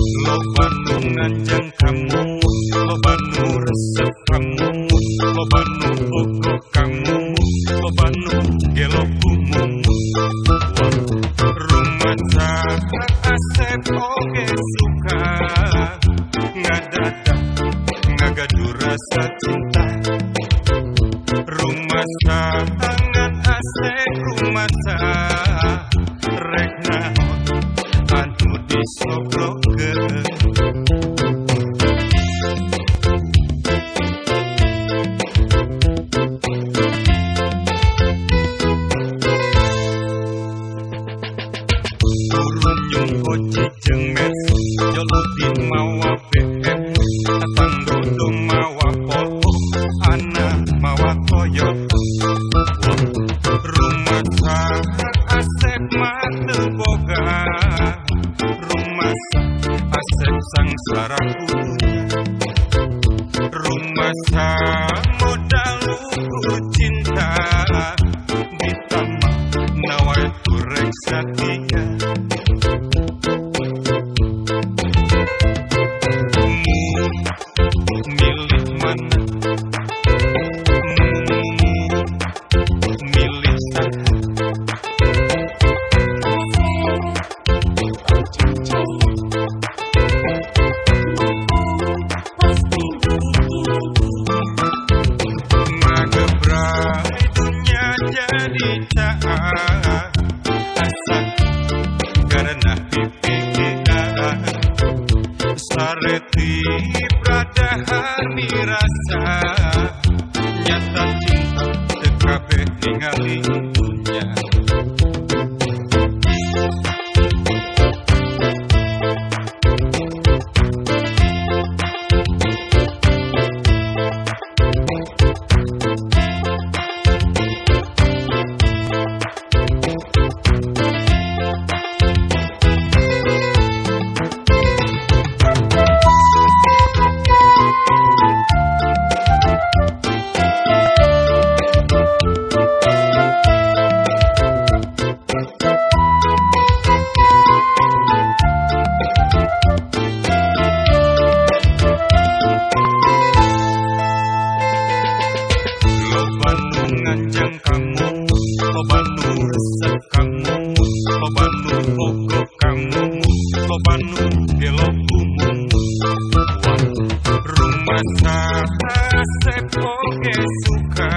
Loba nu nganjang kamu, loba nu resep kamu, loba nu bogoh kamu, loba nu gelo kumu. Rumaja Asep oge suka ngadadak ngagadu rasa cinta. Rumaja tangan Asep rumaja rek naon anu disobrokeun. Oji jeung Mercy jolodin mawa BM atang dodong mawa Volvo ana mawa Toyota. Rumaja Asep mah teu boga, rumaja Asep sangsara kudunya. Rumaja modal ukur cinta ditambah nawai turek satia. Sareti bradahan dirasa nyata cinta teu kabeh ningali dunya. Nganjang kamu, loba nu resep kamu, loba nu bogoh kamu, loba nu gelo kumu. Rumaja Asep oge suka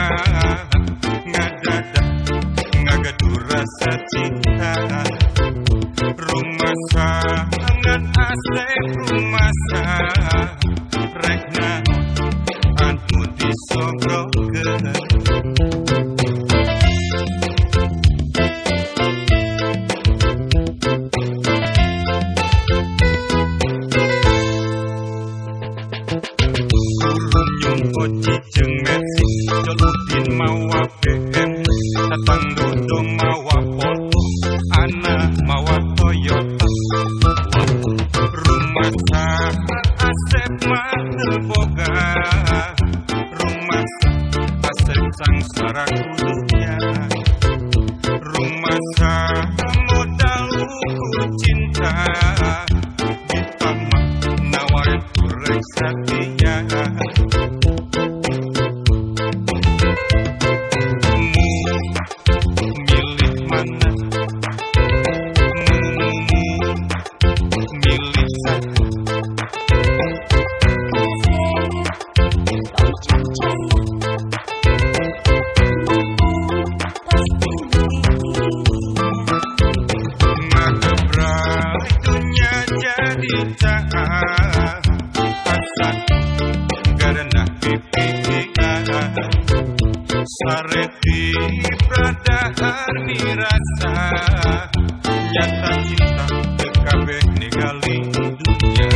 ngadadak ngagadu rasa cinta. Rumaja tangan Asep rumaja rek naon anu disobrokeun. Oji jeung Mercy jolodin mawa BM atang dodong mawa Volvo ana mawa Toyota. Rumaja Asep mah teu boga, rumaja Asep sangsara kudunya. Rumaja modal ukur cinta ditambah nawai turek satia. Sareti bradahan dirasa nyata cinta teu kabeh ningali dunya.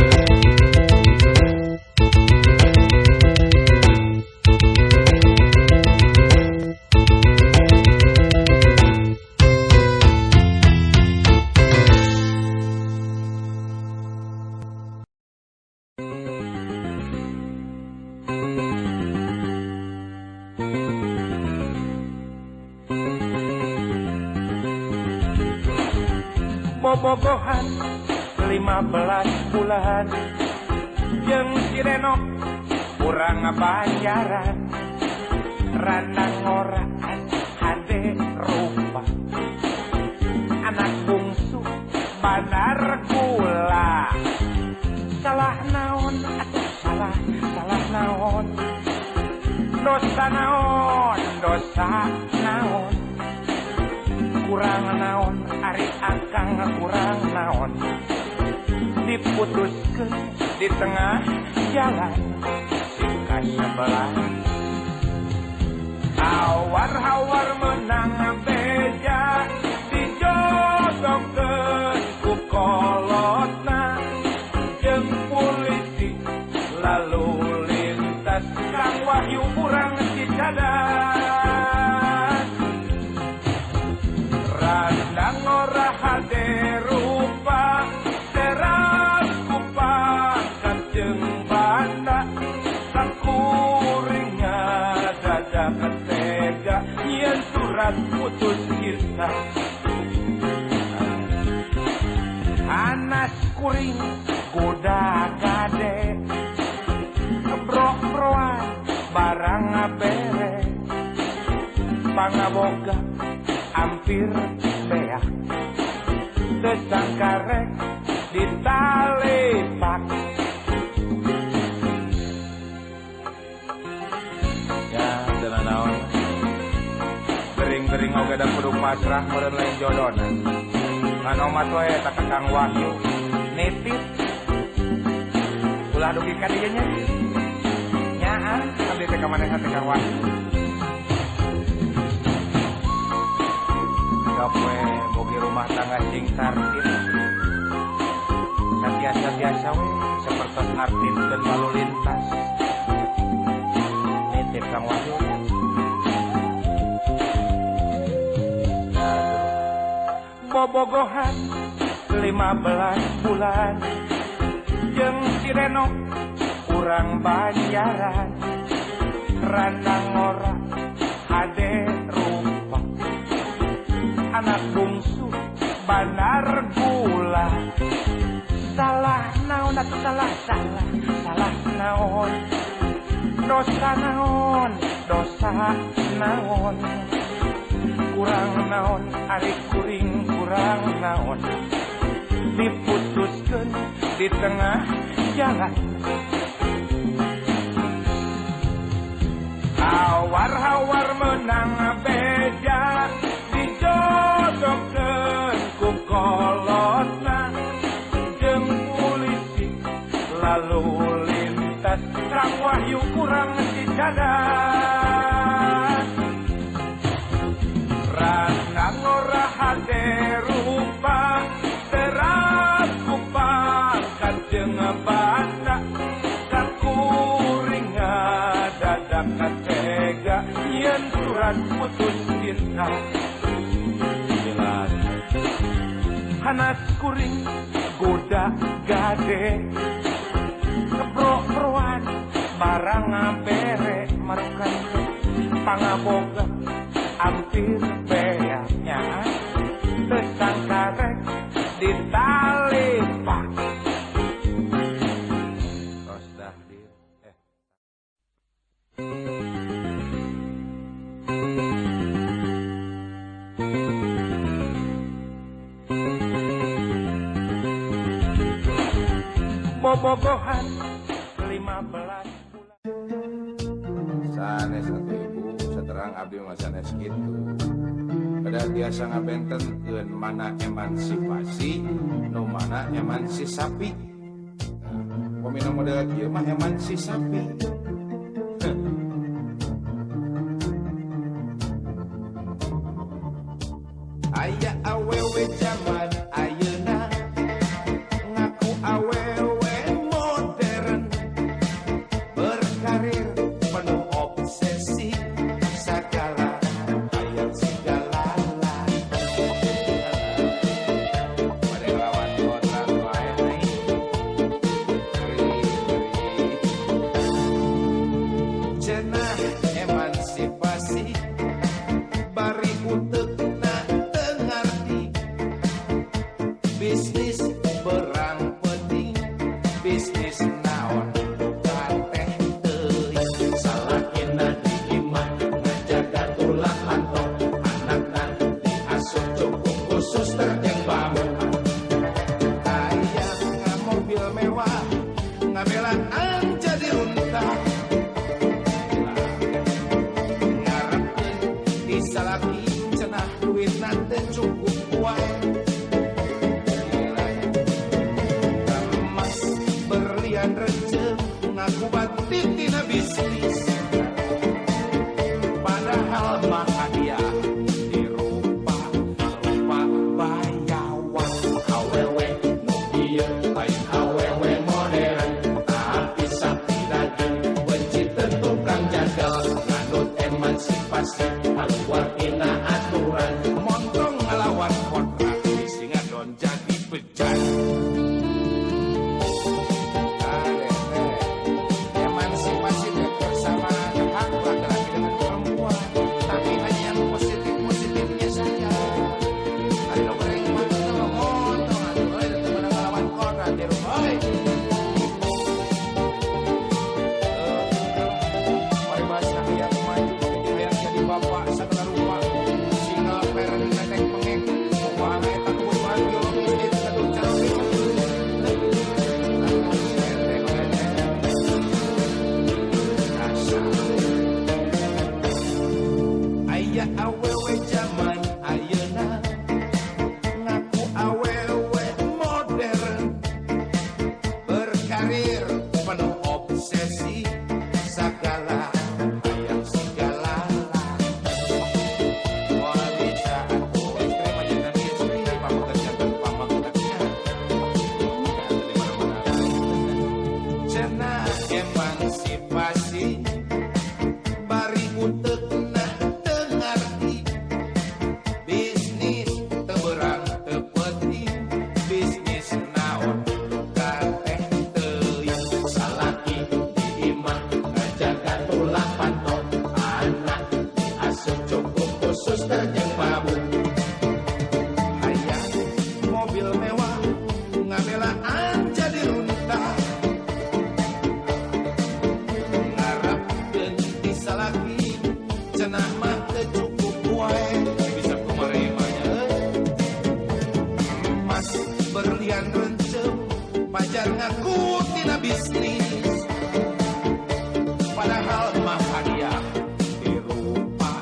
Bobogohan 15 bulan jeung si Reno kurang bayaran randang ngoraan hade rupa anak bungsu bandar gula salah naon atuh salah naon dosa naon kurang naon ari akang kurang naon diputuskeun di tengah jalan singkat sebelah hawar menang beja dijodohkeun ku kolotna jeung polisi lalu lintas Kang Wahyu urang cicadas randang ora hade rupa teras kupangkat jeung banda sakuringa dadak tega yen surat putus kita anas kuring kuda gade kebrok-broan barang bere pangaboga hampir beak tesangkarek ditalepak ya dengan naon gering-gering oge da kudu pasrah meureun lain jodona ngan omat wae eta Kang Wahyu nitip ulah dugi ka dieu nya nyaah abdi teh ka manehna teh Kang Wahyu gawe bogi rumah tangga sing tartib biasa we sapertos artis dan lalu lintas nitip Kang Wahyu bobogohan 15 bulan jeung si Reno kurang bayaran randang ora hade rupa anak bungsu bandar gula salah naon atuh salah naon dosa naon kurang naon ari kuring kurang naon diputuskeun di tengah jalan hawar menang beja dijodohkeun ku kolotna jeung polisi lalu lintas Kang Wahyu kurang cicadas randang ora hade rupa teras kupangkat jeung banda sakuringa dadak tega yen surat putus cinta jelas hanas kuring goda gade kebrok-broan barang bere marukan pangaboga hampir beaknya tesangkarek ditalepak tos dah dir bobogohan 15 bulan sanes atuh ibu saterang abdi mah sanes kitu pada biasa ngabentenkeun mana emansipasi nu mana emansisapi pamina model kieu mah emansisapi aya awewe zaman ayeuna ngaku awewe modern berkarir penuh obsesi segala ayat segala pada lawan orang lain bisnis naon bukan teh teuing salakina diimah ngajaga tulang lantong anakna diasuh cukup khusus terjeng bambu aya mobil mewah ngabelaan jadi unta ngarepkeun disalaki cenah duitna teu cukup wae emas berlian rejem ngaku batik tina bisnis padahal mah hadiah dirupa bayawan awewe nu ieu lain awewe modern tapi sapi daging benci tentu kang jagal nganut emansipasi keluar tina aturan montong ngelawan kontrak disingadon jadi bejan emansipasi kebersamaan hak laki-laki dengan perempuan tapi hanya yang positif-positifnya saja ada nomor yang mana sama montong atuh ada teman ngelawan kontrak di rumah mari bahasa yang maju yang jadi bapak segala rupa single parent nenek pengek wahai takut biologis itu kedua calon aya awewe zaman ayeuna ngaku awewe modern berkarir penuh obsesi segala hayang segala moal bisa atuh istri mah jangan istri pamageutkeun pamageutkeun di mana-mana cenah emansipasi bari uteukna teu ngarti bisnis teu beurang teu penting bisnis naon bukan teh teuing salaki diimah ngajaga tulang panton anak diasuh cukup khusus terjeng babu hayang mobil mewah ngabelaan jadi runta ngarepkeun disalaki cenah mah teu cukup wae bisa kumaha manya emas berlian rencem pajar ngaku tina bisnis padahal mah hadiah dirupa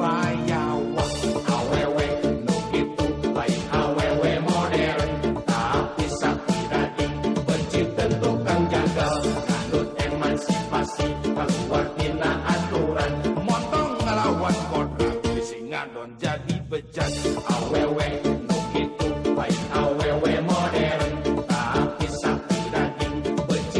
bayawan awewe nu kitu lain awewe modern tapi sapi daging benci tentu kang jagal nganut emansipasi keluar tina aturan montong ngelawan kontrak disingadon jadi bejan awewe nu kitu lain awewe modern tapi sapi daging benci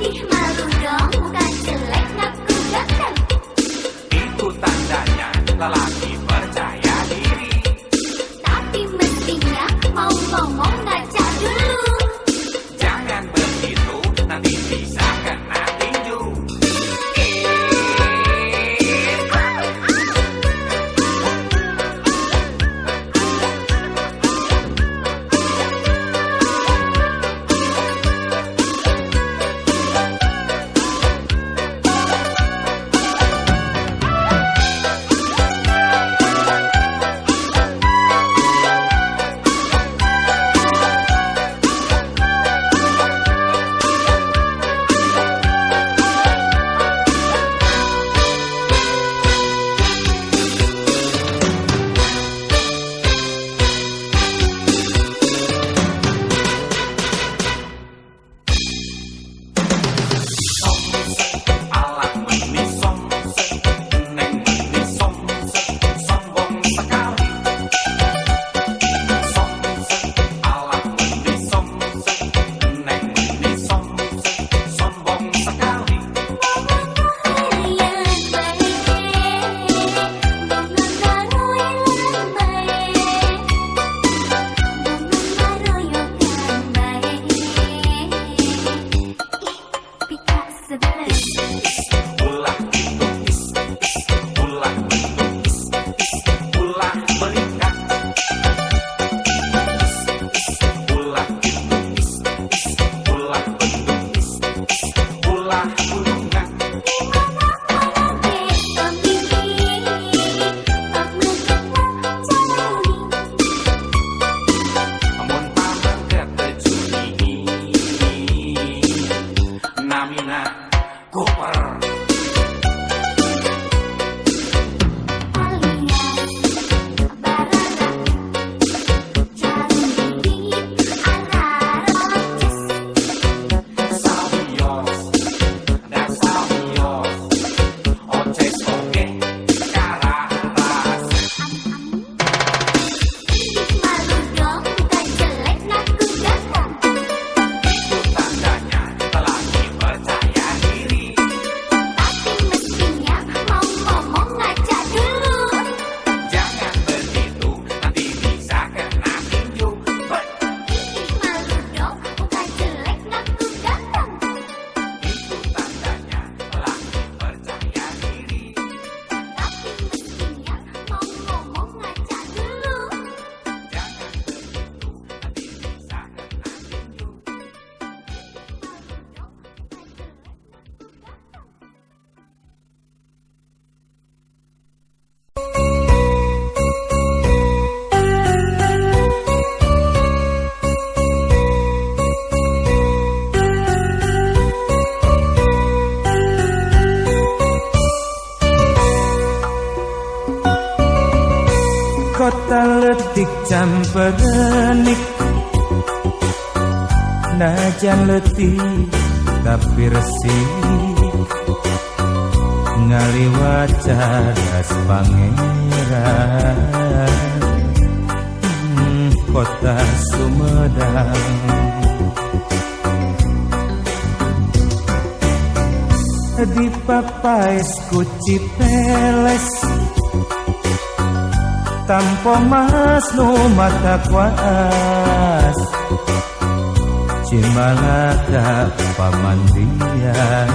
Ih malu dong, muka jelek ngaku ganteng. Itu tandanya lelaki percaya diri. Tapi mestinya mau ngomong ngaca dulu. Jangan begitu, nanti bisa kena tinju. Kota letik camperenik, najan letih tapi resik, ngaliwat cadas pangeran. Kota Sumedang, di papais ku Cipeles, tanpa mas nu mata kuas, Cimalaka pamandian,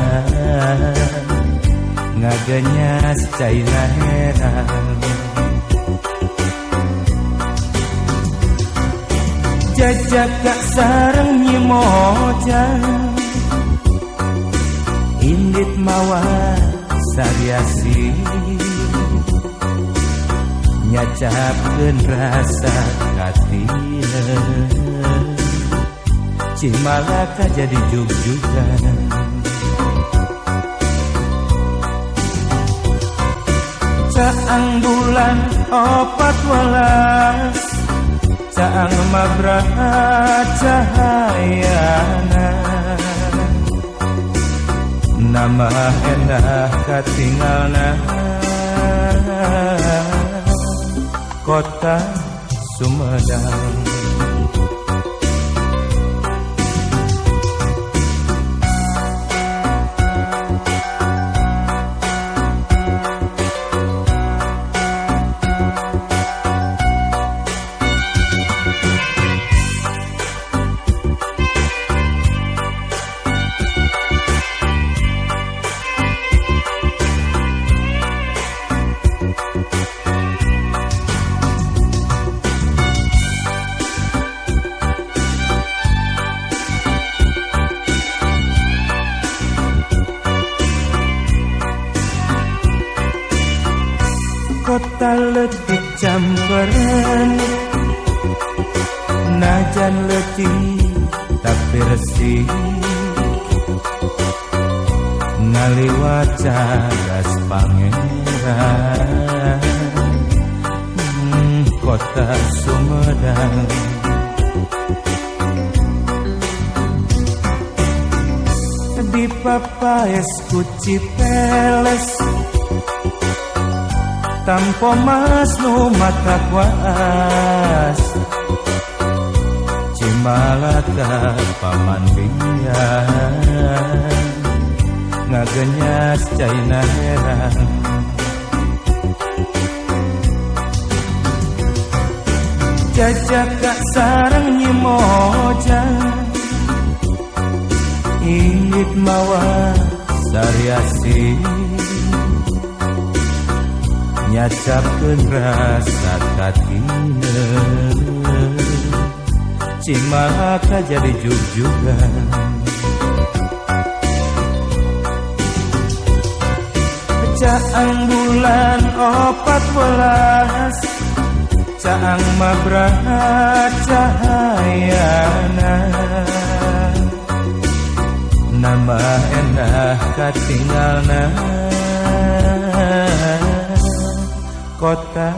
ngaganyas cai laheran. Jajak kak sareng nyimojan, indit mawa sariasi, nyacapkeun rasa katileun, Cimalaka jadi jug-jugan. Caang bulan 14, caang mabraha cahayana, nama endah katinggalna Kota Sumedang. letih campuran najan letih tapi resih ngaliwat cadas pangeran kota Sumedang. Di papaes kuci peles tanpa mas nu mata kuas Cimalaka paman bian ngagenyas caina herang jajaka sareng nyimojang ingit mawa sariasi nyacapkeun rasa katina Cimalaka jadi jug-jugan caang bulan 14 caang mabraha cahayana nama endah katinggalna kota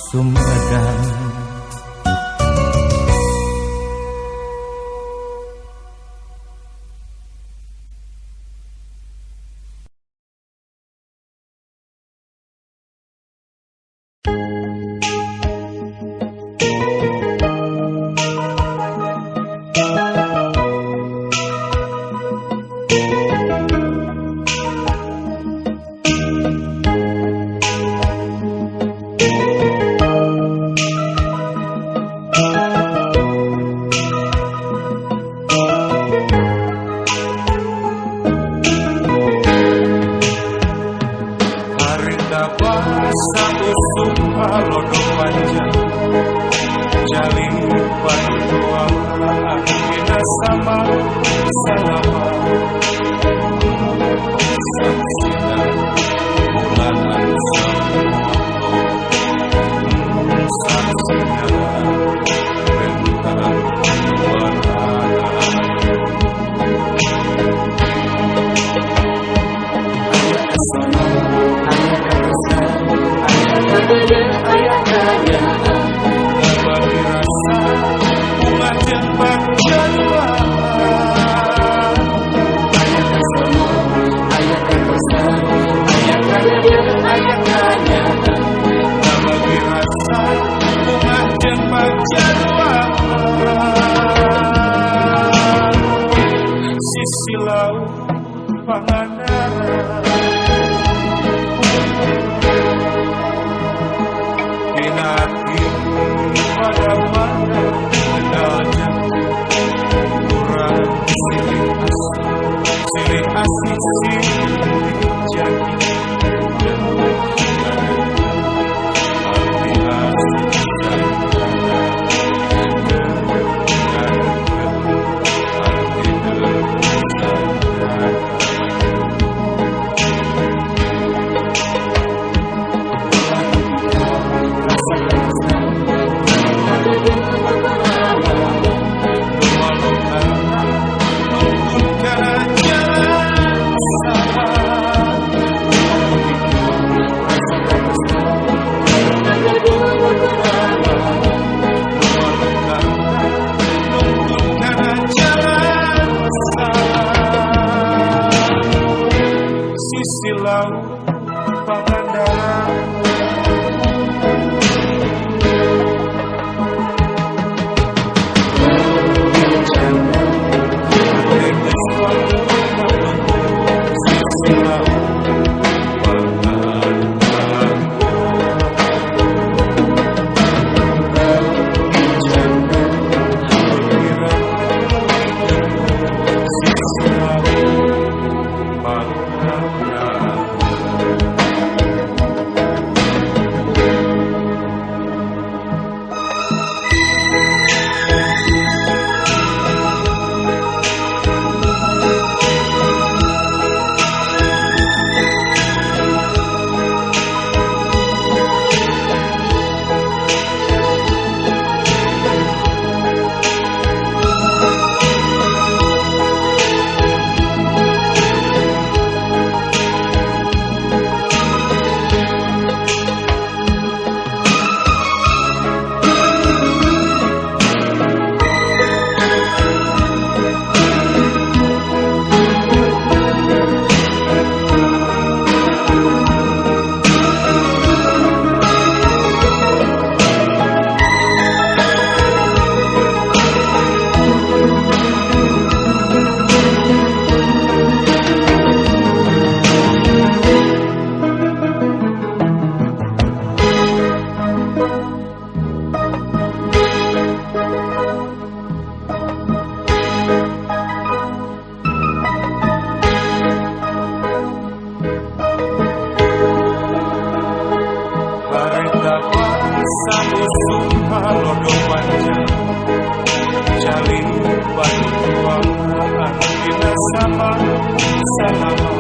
Sumedang. Salamat, salamat.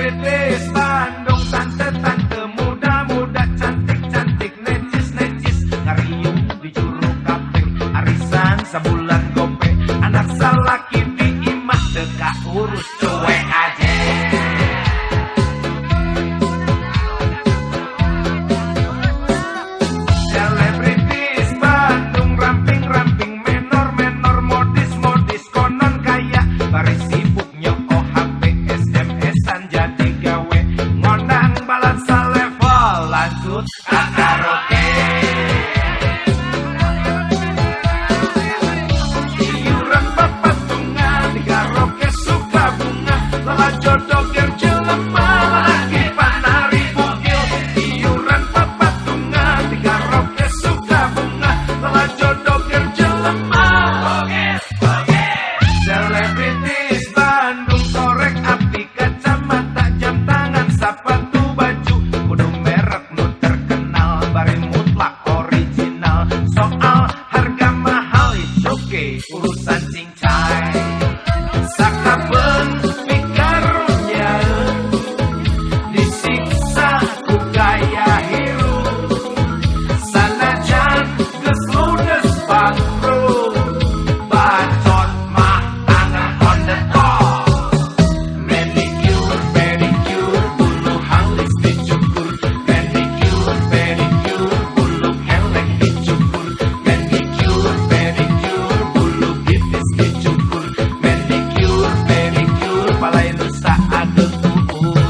Selebritis Bandung, tante-tante muda-muda, cantik-cantik, necis-necis, ngariung di Juru Kafe, arisan sebulan gope, anak salaki di imah deka urus cuek aja. Selebritis Bandung, ramping-ramping, menor-menor, modis-modis, konon kaya, baris sibuk nyoko HP, SMS-an jadi gawe, ngondang balansa level, lanjut ke karaoke. Iuran bapak bunga, di karaoke suka bunga, lala jodoh ger jelema, lagi panari bugil. Iuran bapak bunga, di karaoke suka bunga, lala jodoh ger jelema. Selebritis Bandung, korek api, kacamata, jam tangan, sepatu, baju, kudu merek nu terkenal, bari mutlak original. Soal harga mahal it's okay, urusan cincai. Sakabeun pikarunya, disiksa ku gaya hirup, sanajan geus ludes bangkrut, bacot mah tangan on the top. Manicure, pedicure, bulu halus dicukur, manicure, pedicure, bulu kelek dicukur, manicure, pedicure, bulu gitis dicukur, manicure, pedicure, palai nusa aduk kukur.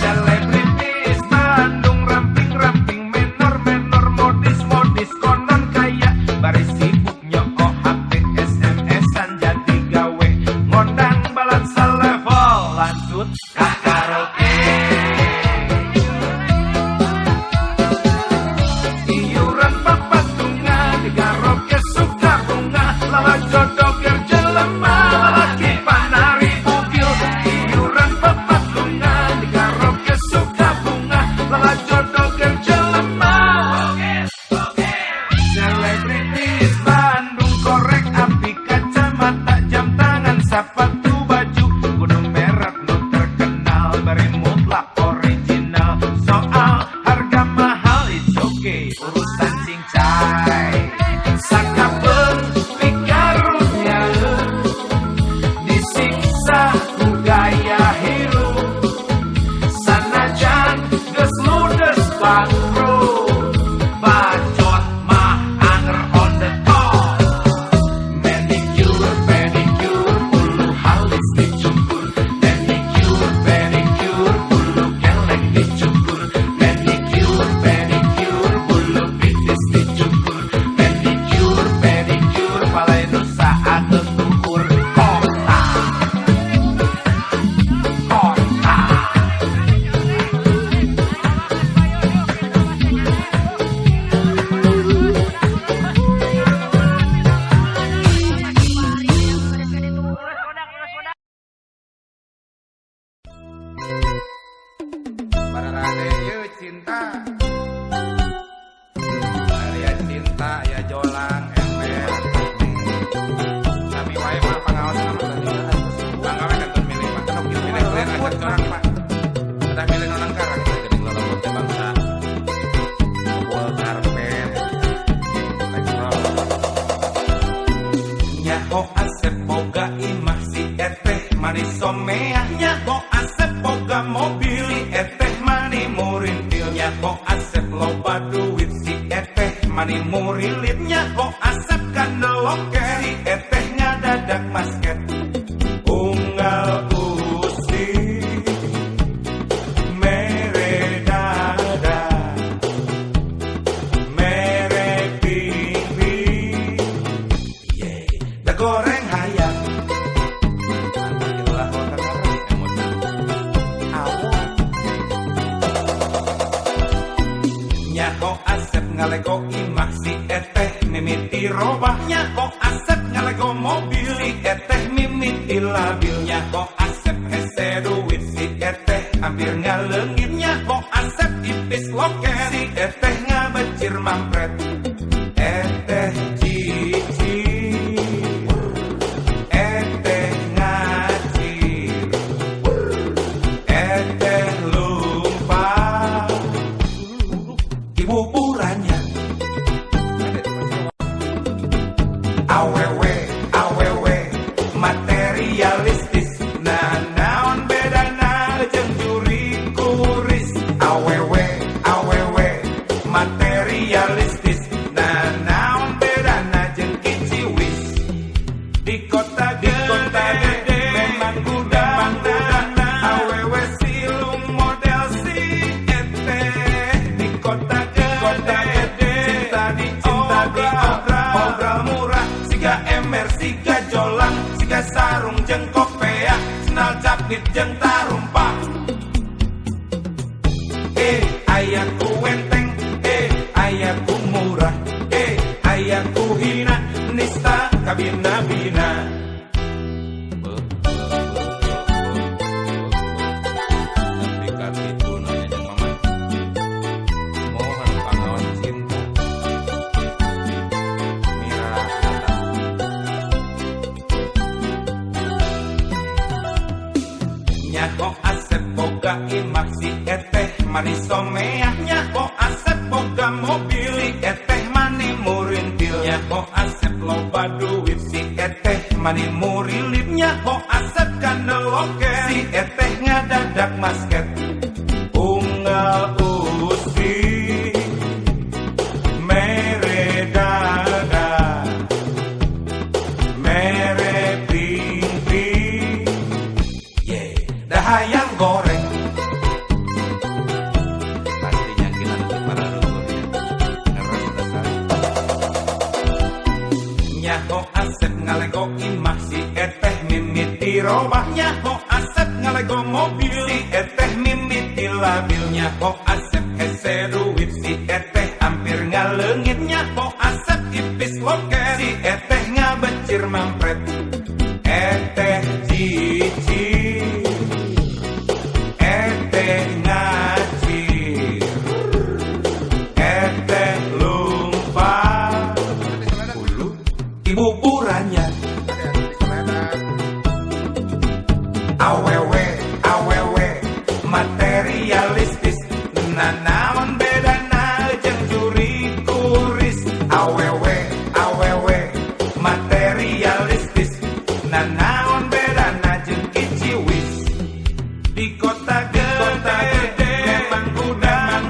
Selebritis Bandung, ramping-ramping, menor-menor, modis-modis, konon kaya, baris sibuk nyoko HP, SMS-an jadi gawe, ngondang balansa level, lanjut ke karaoke. Iuran bapak bunga, di karaoke suka bunga, lala jodoh ger jelema, lelaki panari bugil. Iuran bapak bunga, di karaoke suka bunga, lala jodoh ger jelema. Selebritis Bandung, korek api, kacamata, jam tangan, sepatu, baju, kudu merek nu terkenal, bari mutlak original. Soal harga mahal it's okay, urusan cincai. Sakabeun pikarunya, disiksa ku gaya hirup, sanajan geus ludes bangkrut, bacot mah anger on the top. Manicure, pedicure, bulu halus dicukur, manicure, pedicure, bulu kelek dicukur, manicure, pedicure, bulu gitis dicukur, manicure, pedicure, palai nusa aduk kukur. Kota, kota. Pararane ieu cinta, aya cinta, ya jolang, ember. Kami wae mah pangaos nama tadi. Pangawe kantor milih mah kenok milih keren aja corang Pak. Udah milih nonang karang kita jadi ngelolot teh bangsa. Bol karpet. Nyaho Asep boga imah si eteh mani someah, nyaho Asep boga mobil si eteh mani murintil, nyaho Asep loba duit si eteh mani murilit, nyaho Asep kandeloke si eteh ngadadak basket, unggal usi mere dada, mere pipi, da goreng hayam. Itulah kota karang emosi. Nyaho Asep ngalego imah si eteh mimiti robah, nyaho Asep ngalego mobil si eteh mimiti labil, nyaho Asep hese duit si eteh hampir ngalengitnya Bo Asep ipis loket si eteh ngabecir mampret eteh cici eteh ngacir eteh lupa ibu puranya awewe awewe materialistis nah naon bedana jeung juri kuris awewe awewe materialistis nah naon bedana jeung kiciwis di kota gede memang gudang awewe silung model si eteh di kota gede cinta di obral murah siga ember siga jolang siga sarung jeung kopea sendal capit jeung tarumpa aya ku wenteng aya ku murah aya ku hina nista kabina-bina Dekat itu nanya jeung mama mohon pangawan cinta mira kata nyaho Asep boga imah si eteh manis someah nyaho Asep boga mobil si eteh mani murintil nyaho Asep loba duit si eteh mani murilip nyaho Asep kandeloke si eteh ngadadak masket unggal usi mere dada mere ping-ping dahayang goreng pastinya kita untuk para rukunnya ngeres dasar nyaho Asep ngalego imah si eteh mimiti robah nyaho Asep ngalego mobil si eteh mimiti labil nyaho Asep hese duit si eteh hampir ngalengit nyaho Asep ipis loket si eteh ngabecir mampret eteh cici eteh ngacir eteh lupa ibu puranya awewe awewe materialistis nah naon bedana jeung juri kuris awewe awewe materialistis nah naon bedana jeung kiciwis di kota gede memang gudang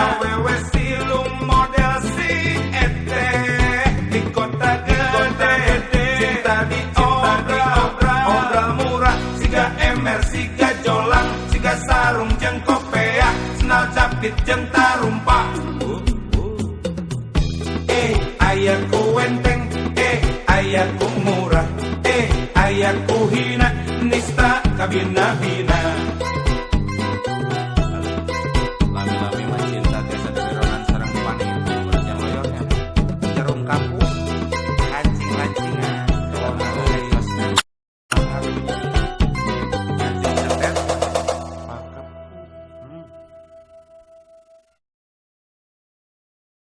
awewe silung model si eteh di kota gede cinta di obral murah siga ember siga jolang siga sarung jeung kopea sendal capit jeung tarumpa aya ku wenteng aya ku murah aya ku hina nista kabina-bina